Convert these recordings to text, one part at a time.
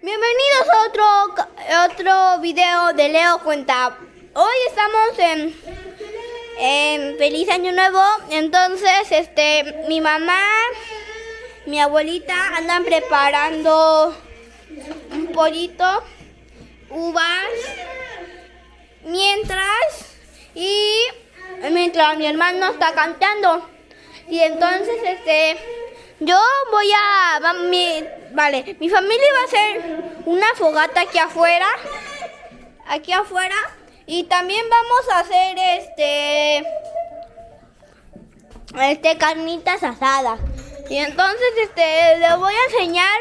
Bienvenidos a otro video de Leo Cuenta. Hoy estamos en Feliz Año Nuevo. Entonces, mi mamá, mi abuelita andan preparando un pollito, uvas, mientras mi hermano está cantando. Y entonces, yo voy a... mi familia va a hacer una fogata aquí afuera. Y también vamos a hacer carnitas asadas. Y entonces, les voy a enseñar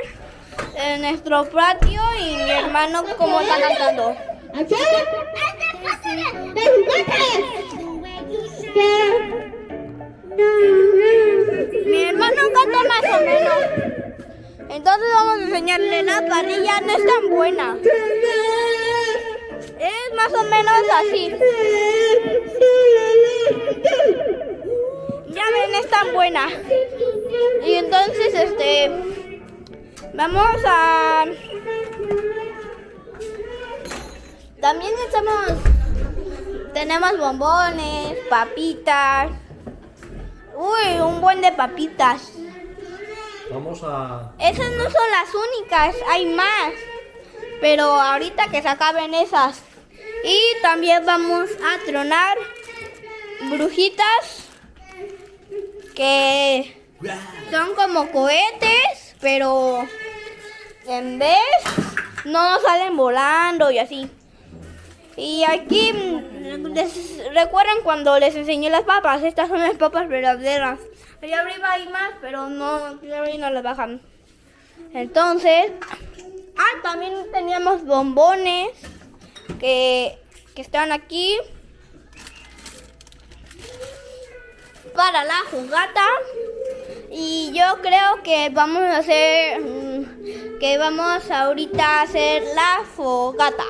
en nuestro patio y mi hermano cómo está cantando. Mi hermano canta más o menos. Entonces vamos a enseñarle. La parrilla no es tan buena. Es más o menos así. Ya ven, es tan buena. Y entonces vamos a... También tenemos bombones, papitas. Uy, un buen de papitas. Esas no son las únicas, hay más. Pero ahorita que se acaben esas. Y también vamos a tronar brujitas que son como cohetes, pero en vez no salen volando y así. Y aquí recuerdan cuando les enseñé las papas. Estas son las papas verdaderas. Allá arriba hay más, pero no las bajan. Entonces, también teníamos bombones que están aquí para la fogata. Y yo creo que vamos ahorita a hacer la fogata.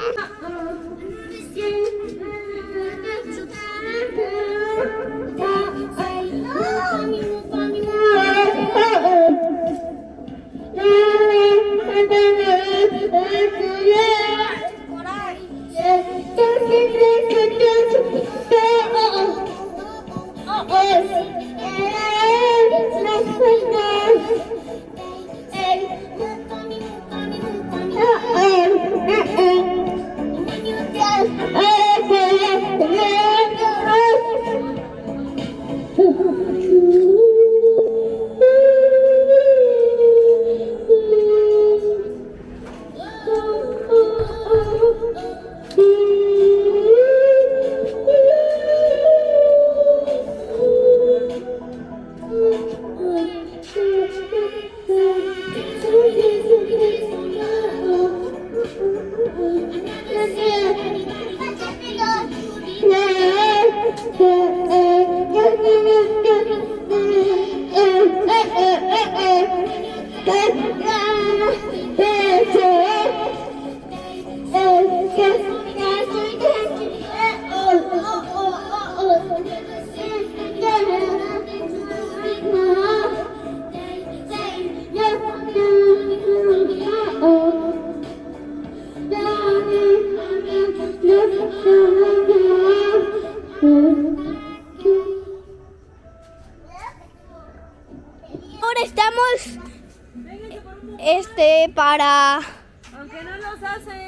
Ahora estamos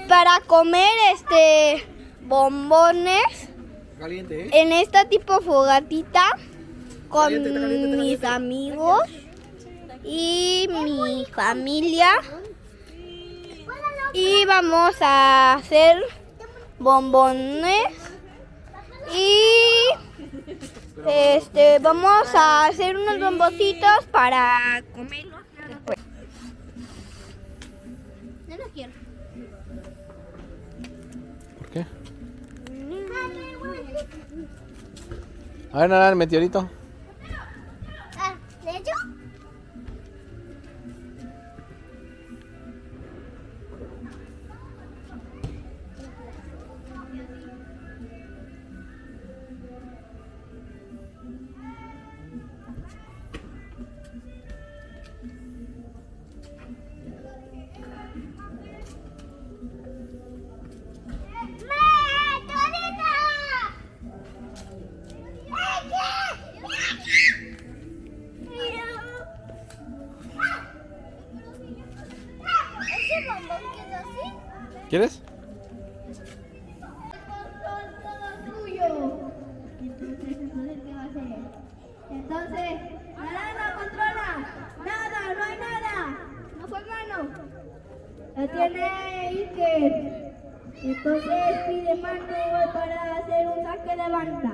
para comer bombones caliente, en esta tipo fogatita con caliente. mis amigos y mi familia. Y vamos a hacer bombones y vamos a hacer unos bomboncitos para comerlos después. No los quiero. ¿Por qué? A ver, nada, el meteorito. ¿De hecho? ¿Quieres? Entonces, ¿qué va a hacer? Entonces, naranja controla. Nada, no hay nada. No fue mano. La tiene Iker. Entonces pide mano para hacer un saque de banda.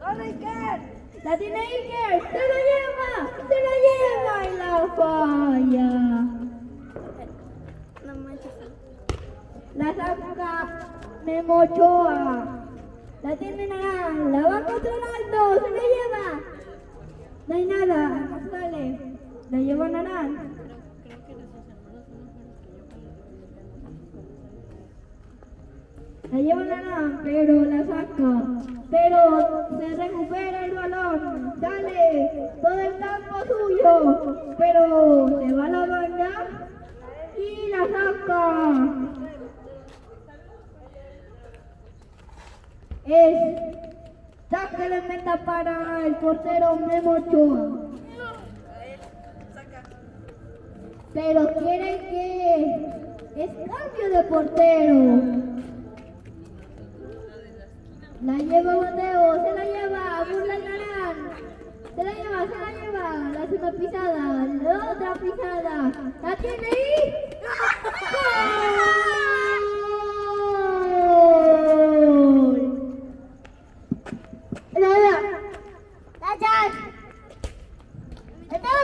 ¡Corre, Iker! ¡La tiene Iker! ¡Se lo lleva! ¡Se lo lleva! ¡Y la falla! La saca Memo Ochoa. La tiene Naranja. La va controlando. ¡Se la lleva! No hay nada. No sale. La lleva Naranja. La lleva Naranja, pero la saca. Pero se recupera el balón. Sale todo el campo suyo. Pero se va la banda y la saca. Es saque de meta para el portero Memo Ochoa. Pero quieren que es cambio de portero. La lleva Mateo, se la lleva, Burla Narán. Se la lleva, la hace una pisada, la otra pisada. La tiene ahí. ¡Gol! ¡La Chan! ¡Espera!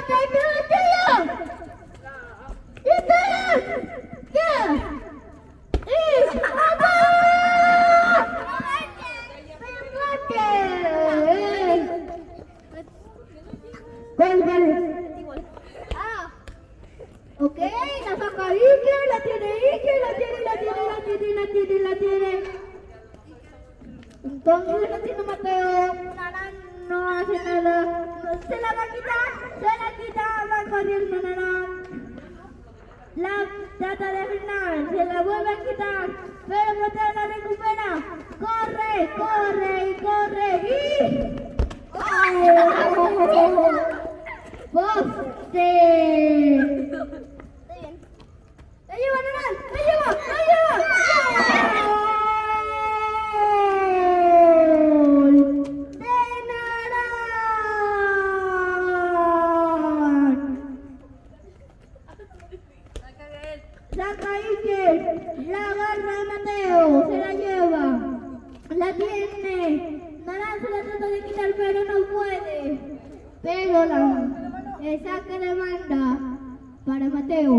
¿Qué? Ok, la saca Iker, la tiene. Entonces la tiene Mateo. Narán no hace nada. Se la va a quitar. Va corriendo Narán. La trata de frenar, se la vuelve a quitar. Pero Mateo la recupera. Corre. Y... ¡Poste! ¡La lleva Narán! ¡La lleva! ¡Gol de Narán! Saca Iker, la agarra Mateo, se la lleva. La tiene. Narán se la trata de quitar, pero no puede. Pero el saque de banda para Mateo.